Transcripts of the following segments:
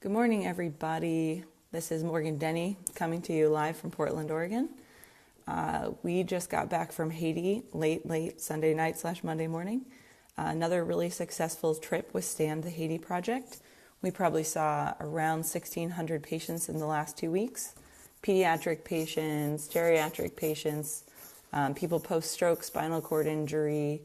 Good morning, everybody. This is Morgan Denny coming to you live from Portland, Oregon. We just got back from Haiti late Sunday night / Monday morning. Another really successful trip with Stand the Haiti Project. We probably saw around 1,600 patients in the last 2 weeks. Pediatric patients, geriatric patients, people post-stroke, spinal cord injury,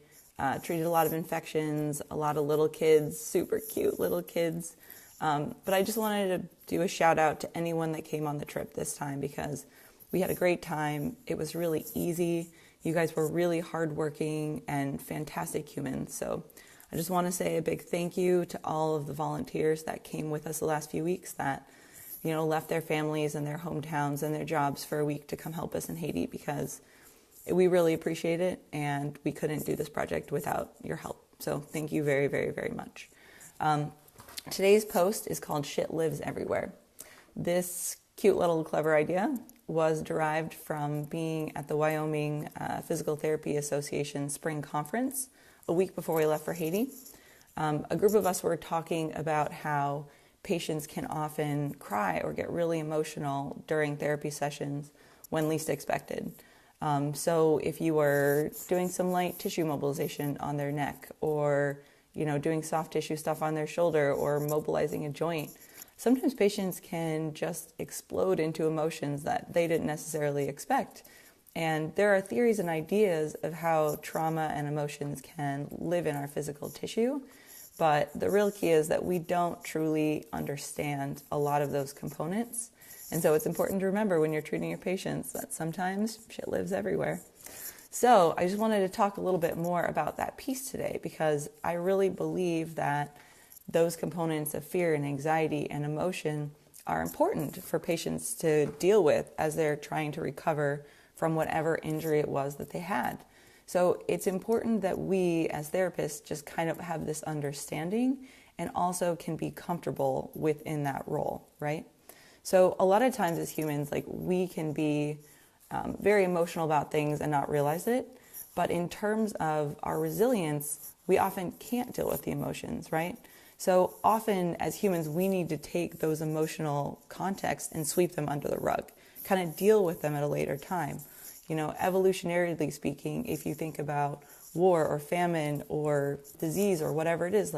treated a lot of infections, a lot of little kids, super cute little kids. But I just wanted to do a shout out to anyone that came on the trip this time because we had a great time. It was really easy. You guys were really hardworking and fantastic humans. So I just want to say a big thank you to all of the volunteers that came with us the last few weeks that, left their families and their hometowns and their jobs for a week to come help us in Haiti because we really appreciate it and we couldn't do this project without your help. So thank you very, very, very much. Today's post is called Shit Lives Everywhere. This cute little clever idea was derived from being at the Wyoming Physical Therapy Association Spring Conference a week before we left for Haiti. A group of us were talking about how patients can often cry or get really emotional during therapy sessions when least expected. So if you were doing some light tissue mobilization on their neck or doing soft tissue stuff on their shoulder or mobilizing a joint, sometimes patients can just explode into emotions that they didn't necessarily expect. And there are theories and ideas of how trauma and emotions can live in our physical tissue, but the real key is that we don't truly understand a lot of those components. And so it's important to remember when you're treating your patients that sometimes shit lives everywhere. So I just wanted to talk a little bit more about that piece today because I really believe that those components of fear and anxiety and emotion are important for patients to deal with as they're trying to recover from whatever injury it was that they had. So it's important that we as therapists just kind of have this understanding and also can be comfortable within that role, right? So a lot of times as humans, we can be very emotional about things and not realize it. But in terms of our resilience, we often can't deal with the emotions, right? So often as humans, we need to take those emotional contexts and sweep them under the rug, kind of deal with them at a later time. Evolutionarily speaking, if you think about war or famine or disease or whatever it is,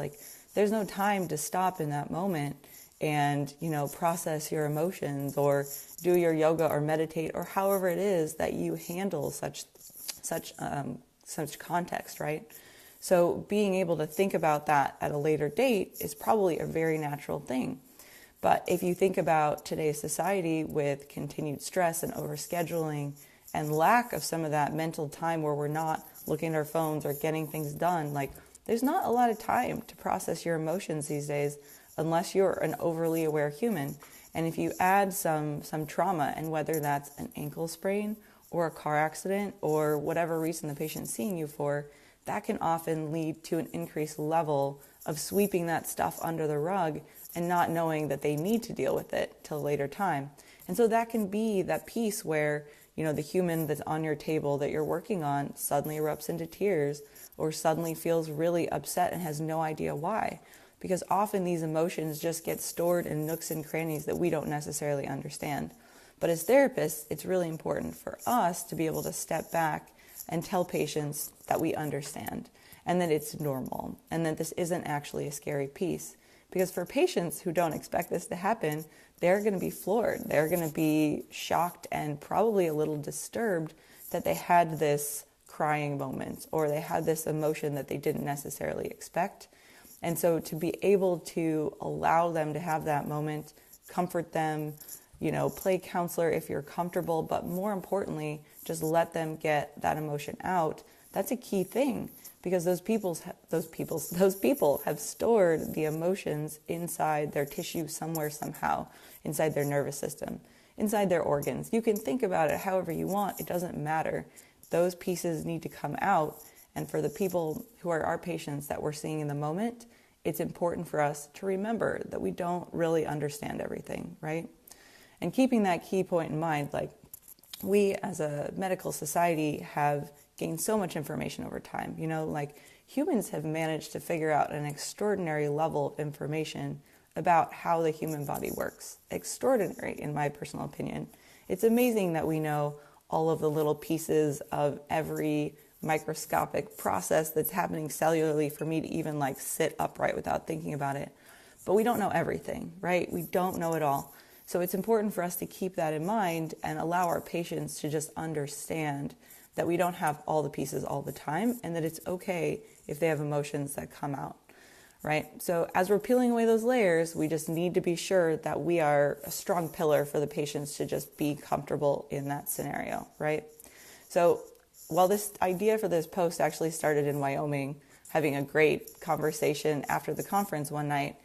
there's no time to stop in that moment and, process your emotions or do your yoga or meditate or however it is that you handle such context, right? So being able to think about that at a later date is probably a very natural thing. But if you think about today's society with continued stress and overscheduling and lack of some of that mental time where we're not looking at our phones or getting things done, there's not a lot of time to process your emotions these days unless you're an overly aware human. And if you add some trauma, and whether that's an ankle sprain or a car accident or whatever reason the patient's seeing you for, that can often lead to an increased level of sweeping that stuff under the rug and not knowing that they need to deal with it till a later time. And so that can be that piece where, the human that's on your table that you're working on suddenly erupts into tears or suddenly feels really upset and has no idea why. Because often these emotions just get stored in nooks and crannies that we don't necessarily understand. But as therapists, it's really important for us to be able to step back and tell patients that we understand and that it's normal and that this isn't actually a scary piece. Because for patients who don't expect this to happen, they're going to be floored. They're going to be shocked and probably a little disturbed that they had this crying moment or they had this emotion that they didn't necessarily expect. And so to be able to allow them to have that moment, comfort them, play counselor if you're comfortable, but more importantly, just let them get that emotion out. That's a key thing because those people have stored the emotions inside their tissue somewhere, somehow, inside their nervous system, inside their organs. You can think about it however you want. It doesn't matter. Those pieces need to come out. And for the people who are our patients that we're seeing in the moment, it's important for us to remember that we don't really understand everything, right? And keeping that key point in mind, we as a medical society have gained so much information over time. Humans have managed to figure out an extraordinary level of information about how the human body works. Extraordinary, in my personal opinion. It's amazing that we know all of the little pieces of every microscopic process that's happening cellularly for me to even like sit upright without thinking about it. But we don't know everything, right? We don't know it all. So it's important for us to keep that in mind and allow our patients to just understand that we don't have all the pieces all the time and that it's okay if they have emotions that come out, right? So as we're peeling away those layers, we just need to be sure that we are a strong pillar for the patients to just be comfortable in that scenario, right? So while this idea for this post actually started in Wyoming, having a great conversation after the conference one night,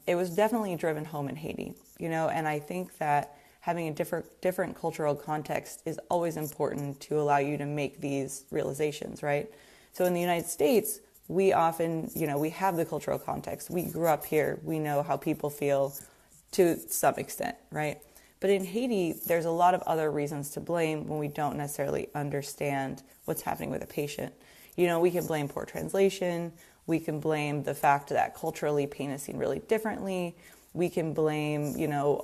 it was definitely driven home in Haiti, and I think that having a different cultural context is always important to allow you to make these realizations, right? So in the United States, we often, we have the cultural context. We grew up here. We know how people feel to some extent, right? But in Haiti, there's a lot of other reasons to blame when we don't necessarily understand what's happening with a patient. We can blame poor translation. We can blame the fact that culturally pain is seen really differently. We can blame,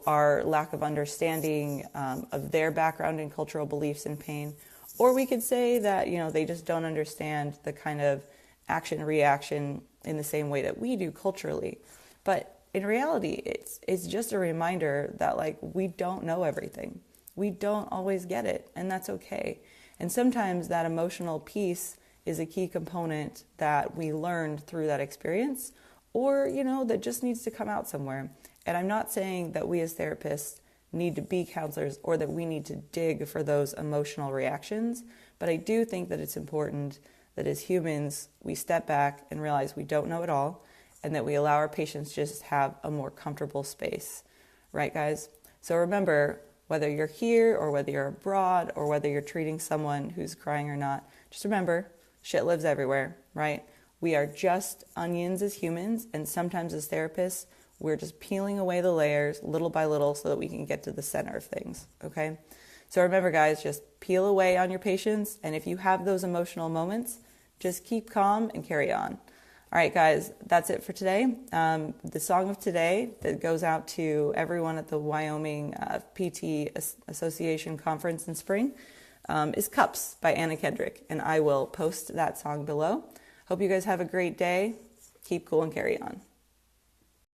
our lack of understanding of their background and cultural beliefs in pain. Or we could say that, they just don't understand the kind of action-reaction in the same way that we do culturally. But in reality, it's just a reminder that, we don't know everything. We don't always get it, and that's okay. And sometimes that emotional piece is a key component that we learned through that experience, or, that just needs to come out somewhere. And I'm not saying that we as therapists need to be counselors or that we need to dig for those emotional reactions, but I do think that it's important that as humans, we step back and realize we don't know it all, and that we allow our patients to just have a more comfortable space. Right, guys? So remember, whether you're here or whether you're abroad or whether you're treating someone who's crying or not, just remember, shit lives everywhere, right? We are just onions as humans, and sometimes as therapists, we're just peeling away the layers little by little so that we can get to the center of things, okay? So remember, guys, just peel away on your patients, and if you have those emotional moments, just keep calm and carry on. All right, guys, that's it for today. The song of today that goes out to everyone at the Wyoming PT Association Conference in spring is Cups by Anna Kendrick, and I will post that song below. Hope you guys have a great day. Keep cool and carry on.